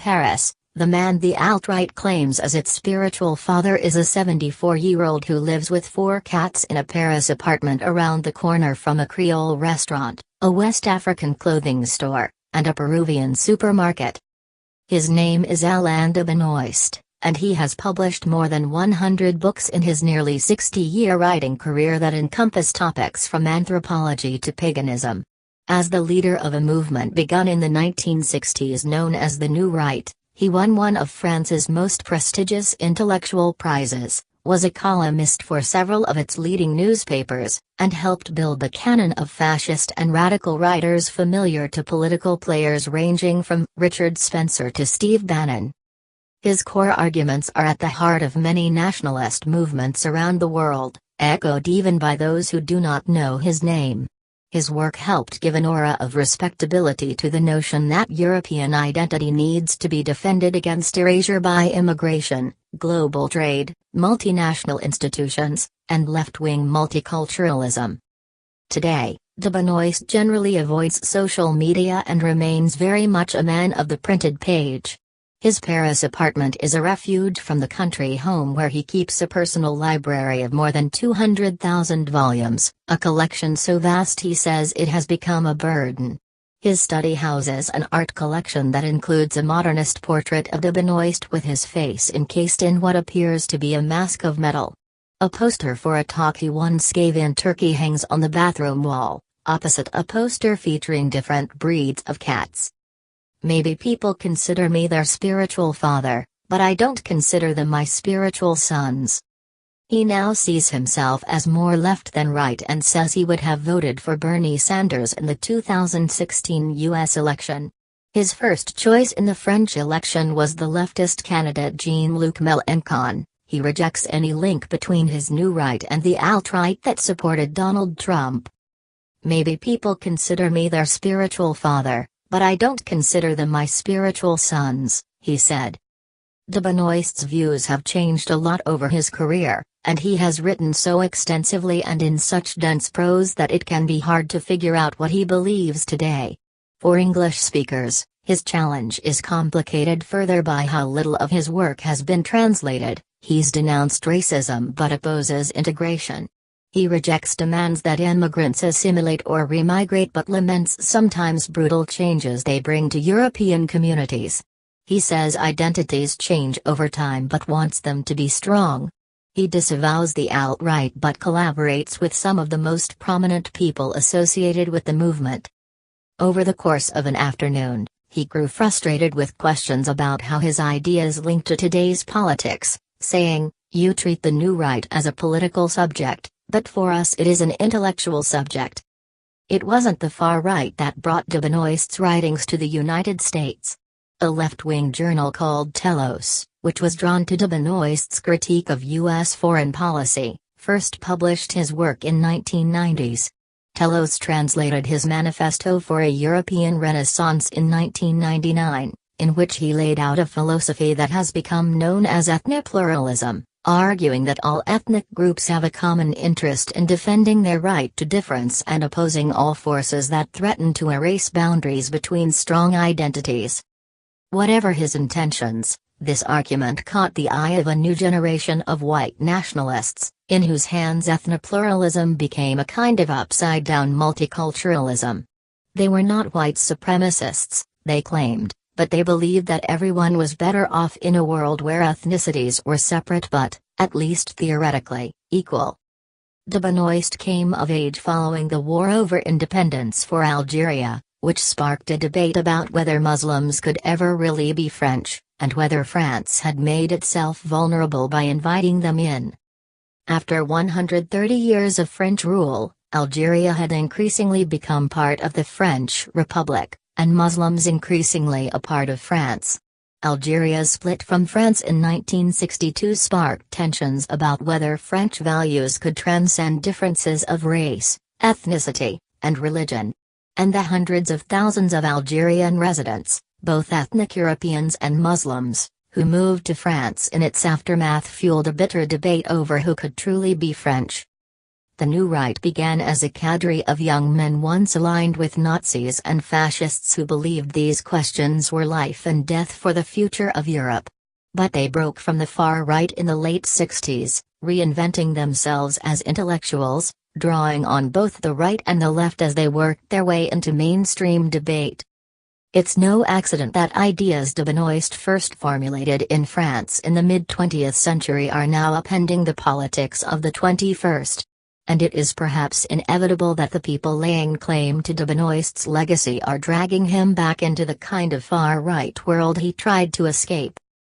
Paris, the man the alt-right claims as its spiritual father is a 74-year-old who lives with 4 cats in a Paris apartment around the corner from a Creole restaurant, a West African clothing store, and a Peruvian supermarket. His name is Alain de Benoist, and he has published more than 100 books in his nearly 60-year writing career that encompass topics from anthropology to paganism. As the leader of a movement begun in the 1960s known as the New Right, he won one of France's most prestigious intellectual prizes, was a columnist for several of its leading newspapers, and helped build the canon of fascist and radical writers familiar to political players ranging from Richard Spencer to Steve Bannon. His core arguments are at the heart of many nationalist movements around the world, echoed even by those who do not know his name. His work helped give an aura of respectability to the notion that European identity needs to be defended against erasure by immigration, global trade, multinational institutions, and left-wing multiculturalism. Today, de Benoist generally avoids social media and remains very much a man of the printed page. His Paris apartment is a refuge from the country home where he keeps a personal library of more than 200,000 volumes, a collection so vast he says it has become a burden. His study houses an art collection that includes a modernist portrait of de Benoist with his face encased in what appears to be a mask of metal. A poster for a talk he once gave in Turkey hangs on the bathroom wall, opposite a poster featuring different breeds of cats. Maybe people consider me their spiritual father, but I don't consider them my spiritual sons. He now sees himself as more left than right and says he would have voted for Bernie Sanders in the 2016 U.S. election. His first choice in the French election was the leftist candidate Jean-Luc Mélenchon. He rejects any link between his new right and the alt-right that supported Donald Trump. Maybe people consider me their spiritual father, but I don't consider them my spiritual sons, he said. De Benoist's views have changed a lot over his career, and he has written so extensively and in such dense prose that it can be hard to figure out what he believes today. For English speakers, his challenge is complicated further by how little of his work has been translated. He's denounced racism but opposes integration. He rejects demands that immigrants assimilate or remigrate but laments sometimes brutal changes they bring to European communities. He says identities change over time but wants them to be strong. He disavows the alt-right but collaborates with some of the most prominent people associated with the movement. Over the course of an afternoon, he grew frustrated with questions about how his ideas link to today's politics, saying, "You treat the new right as a political subject, but for us it is an intellectual subject." It wasn't the far right that brought de Benoist's writings to the United States. A left-wing journal called Telos, which was drawn to de Benoist's critique of U.S. foreign policy, first published his work in 1990s. Telos translated his Manifesto for a European Renaissance in 1999, in which he laid out a philosophy that has become known as ethnopluralism, arguing that all ethnic groups have a common interest in defending their right to difference and opposing all forces that threaten to erase boundaries between strong identities. Whatever his intentions, this argument caught the eye of a new generation of white nationalists, in whose hands ethnopluralism became a kind of upside-down multiculturalism. They were not white supremacists, they claimed, but they believed that everyone was better off in a world where ethnicities were separate but, at least theoretically, equal. De Benoist came of age following the war over independence for Algeria, which sparked a debate about whether Muslims could ever really be French, and whether France had made itself vulnerable by inviting them in. After 130 years of French rule, Algeria had increasingly become part of the French Republic, and Muslims increasingly a part of France. Algeria's split from France in 1962 sparked tensions about whether French values could transcend differences of race, ethnicity, and religion. And the hundreds of thousands of Algerian residents, both ethnic Europeans and Muslims, who moved to France in its aftermath fueled a bitter debate over who could truly be French. The New Right began as a cadre of young men once aligned with Nazis and fascists who believed these questions were life and death for the future of Europe. But they broke from the far right in the late 60s, reinventing themselves as intellectuals, drawing on both the right and the left as they worked their way into mainstream debate. It's no accident that ideas de Benoist first formulated in France in the mid-20th century are now upending the politics of the 21st. And it is perhaps inevitable that the people laying claim to de Benoist's legacy are dragging him back into the kind of far-right world he tried to escape.